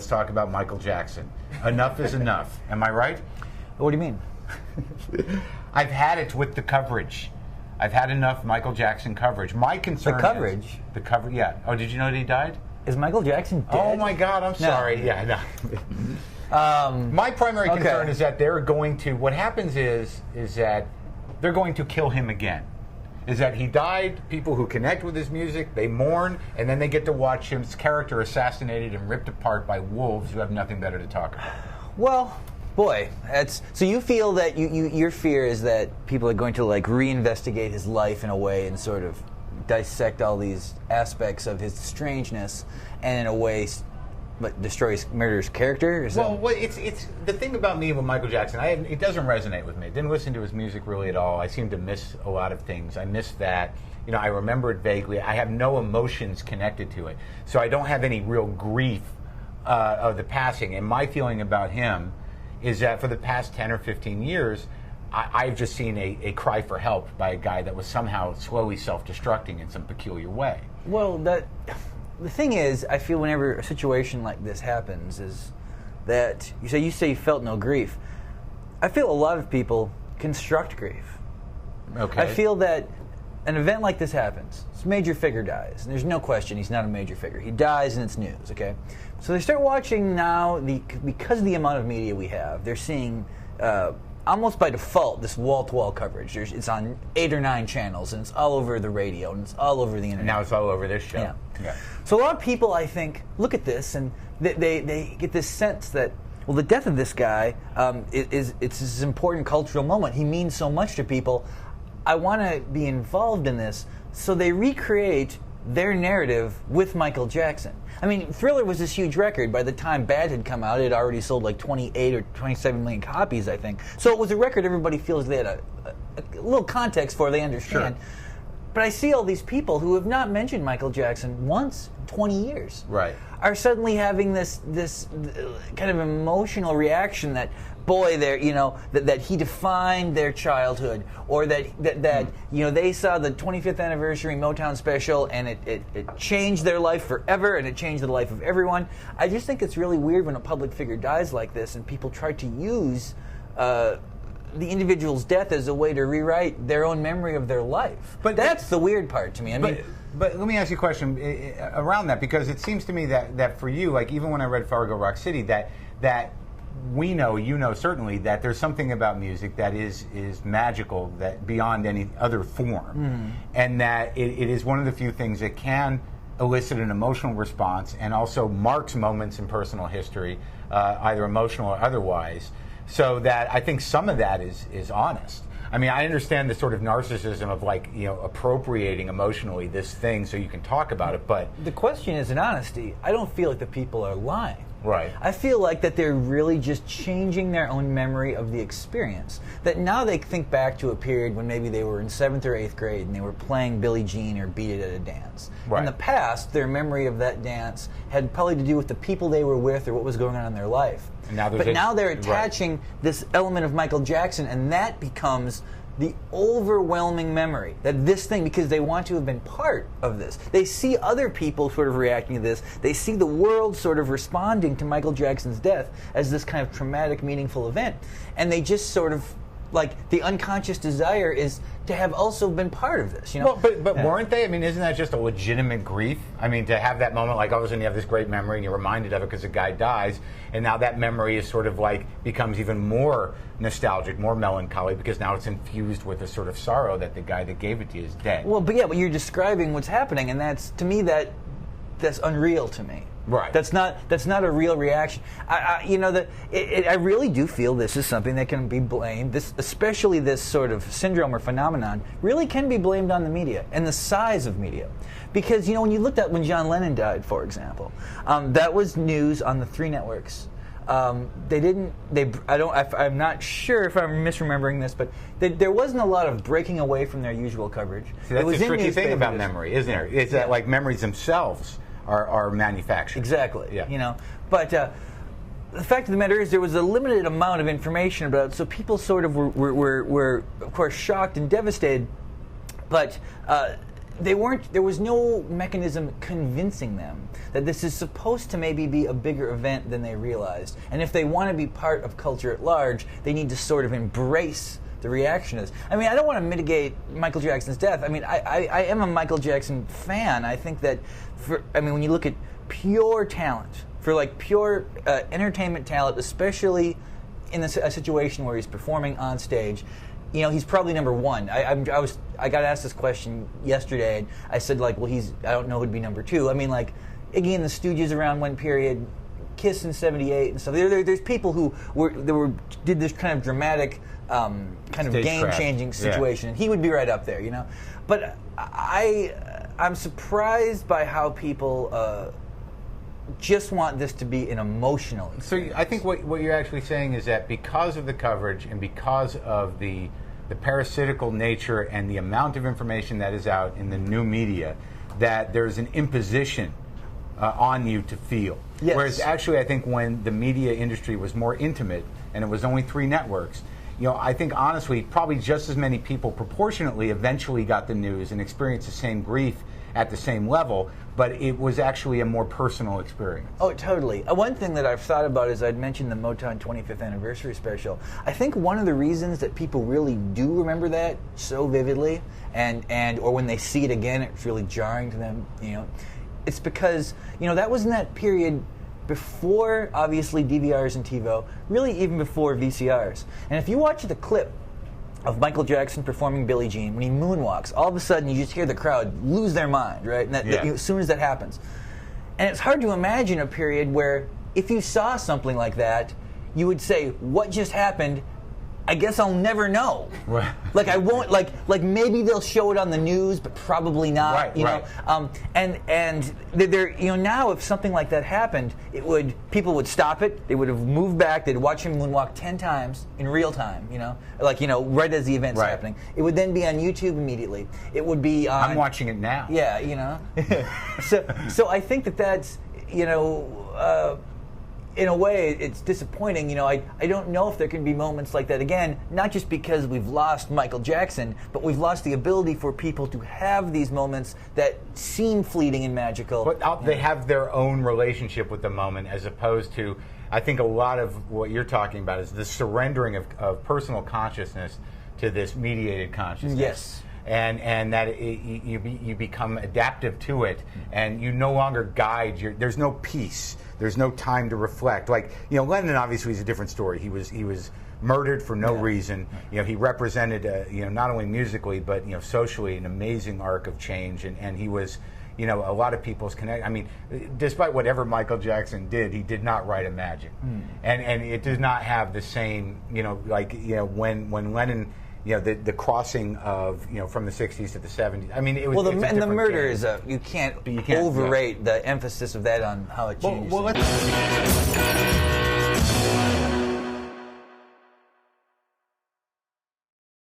let's talk about Michael Jackson. Enough is enough. Am I right? What do you mean? I've had it with the coverage. I've had enough Michael Jackson coverage. My concern The coverage? is... The coverage? Yeah. Oh, did you know that he died? Is Michael Jackson dead? Oh, my God, I'm sorry. No. Yeah, no. My primary concern is that they're going to... What happens is that they're going to kill him again. Is that he died, people who connect with his music, they mourn, and then they get to watch his character assassinated and ripped apart by wolves who have nothing better to talk about. Well, boy, so you feel that your fear is that people are going to like reinvestigate his life in a way and sort of dissect all these aspects of his strangeness and in a way murders character? It's the thing about me with Michael Jackson. It doesn't resonate with me. I didn't listen to his music really at all. I seem to miss a lot of things. I miss that. I remember it vaguely. I have no emotions connected to it, so I don't have any real grief of the passing. And my feeling about him is that for the past 10 or 15 years, I've just seen a cry for help by a guy that was somehow slowly self-destructing in some peculiar way. Well, the thing is, I feel whenever a situation like this happens is that you say you felt no grief. I feel a lot of people construct grief. Okay. I feel that an event like this happens. This major figure dies, and there's no question he's not a major figure. He dies and it's news, okay? So they start watching now, because of the amount of media we have, they're seeing almost by default this wall-to-wall coverage. It's on 8 or 9 channels, and it's all over the radio, and it's all over the internet. Now it's all over this show. Yeah. So a lot of people, I think, look at this, and they get this sense that, well, the death of this guy, it's this important cultural moment. He means so much to people. I want to be involved in this. So they recreate their narrative with Michael Jackson. I mean, Thriller was this huge record. By the time Bad had come out, it had already sold like 28 or 27 million copies, I think. So it was a record everybody feels they had a little context for, they understand. Sure. But I see all these people who have not mentioned Michael Jackson once in 20 years. Right. Are suddenly having this kind of emotional reaction that, boy, that he defined their childhood, or that they saw the 25th anniversary Motown special and it changed their life forever, and it changed the life of everyone. I just think it's really weird when a public figure dies like this and people try to use the individual's death as a way to rewrite their own memory of their life. But that's the weird part to me. But let me ask you a question around that, because it seems to me that for you, like even when I read Fargo Rock City, that we know, certainly, that there's something about music that is magical, that beyond any other form, and that it is one of the few things that can elicit an emotional response and also marks moments in personal history, either emotional or otherwise. So that I think some of that is honest. I mean, I understand the sort of narcissism of appropriating emotionally this thing so you can talk about it, but the question is in honesty. I don't feel like the people are lying. Right. I feel like that they're really just changing their own memory of the experience. That now they think back to a period when maybe they were in 7th or 8th grade and they were playing Billie Jean or Beat It at a dance. Right. In the past, their memory of that dance had probably to do with the people they were with or what was going on in their life. Now they're attaching this element of Michael Jackson, and that becomes the overwhelming memory that this thing, because they want to have been part of this. They see other people sort of reacting to this. They see the world sort of responding to Michael Jackson's death as this kind of traumatic, meaningful event. And they just sort of, like, the unconscious desire is to have also been part of this, Well, but weren't they? I mean, isn't that just a legitimate grief? I mean, to have that moment, like all of a sudden you have this great memory and you're reminded of it because a guy dies, and now that memory is sort of like becomes even more nostalgic, more melancholy, because now it's infused with a sort of sorrow that the guy that gave it to you is dead. Well, but you're describing what's happening, and that's, to me, that's unreal to me. Right. That's not a real reaction. I really do feel this is something that can be blamed. Especially this sort of syndrome or phenomenon, really can be blamed on the media and the size of media, because when you looked at when John Lennon died, for example, that was news on the 3 networks. I'm not sure if I'm misremembering this, but there wasn't a lot of breaking away from their usual coverage. See, that's the tricky thing about memory, isn't there? It's that like memories themselves are manufactured. Exactly. Yeah. But the fact of the matter is there was a limited amount of information about it, so people sort of were of course shocked and devastated. But they weren't. There was no mechanism convincing them that this is supposed to maybe be a bigger event than they realized. And if they want to be part of culture at large, they need to sort of embrace the reaction to this. I mean, I don't want to mitigate Michael Jackson's death. I mean, I am a Michael Jackson fan. I think that, when you look at pure talent, for like pure entertainment talent, especially in a situation where he's performing on stage, he's probably number one. I got asked this question yesterday, and I said, like, well, I don't know who'd be number two. I mean, like, Iggy and the Stooges around one period, Kiss in '78 and stuff. There's people who did this kind of dramatic, kind of game-changing situation, and he would be right up there, But I'm surprised by how people just want this to be an emotional experience. So I think what you're actually saying is that because of the coverage and because of the parasitical nature and the amount of information that is out in the new media, that there's an imposition on you to feel. Yes. Whereas actually I think when the media industry was more intimate and it was only 3 networks, I think honestly probably just as many people proportionately eventually got the news and experienced the same grief at the same level, but it was actually a more personal experience. Oh, totally. One thing that I've thought about is I'd mentioned the Motown 25th anniversary special. I think one of the reasons that people really do remember that so vividly, or when they see it again, it's really jarring to them, it's because, that was in that period before, obviously, DVRs and TiVo, really even before VCRs. And if you watch the clip of Michael Jackson performing Billie Jean, when he moonwalks, all of a sudden you just hear the crowd lose their mind, right? And as soon as that happens. And it's hard to imagine a period where if you saw something like that, you would say, what just happened? I guess I'll never know. Right. Like I won't. Like maybe they'll show it on the news, but probably not. Right. You know. And there. Now, if something like that happened, people would stop it. They would have moved back. They'd watch him moonwalk 10 times in real time. Right as the event's happening. It would then be on YouTube immediately. It would be on. I'm watching it now. Yeah. So I think that's in a way, it's disappointing. I don't know if there can be moments like that again, not just because we've lost Michael Jackson, but we've lost the ability for people to have these moments that seem fleeting and magical. But they have their own relationship with the moment, as opposed to, I think a lot of what you're talking about is the surrendering of personal consciousness to this mediated consciousness. Yes. And that you become adaptive to it, and you no longer guide there's no peace. There's no time to reflect. Lennon obviously is a different story. He was murdered for no reason. He represented, not only musically but socially an amazing arc of change, and he was, a lot of people's connect. I mean, despite whatever Michael Jackson did, he did not write Imagine, and it does not have the same, when Lennon. The crossing of from the '60s to the '70s. I mean, it was. Well, the murder is you can't overrate the emphasis of that on how it changes. Well, let's.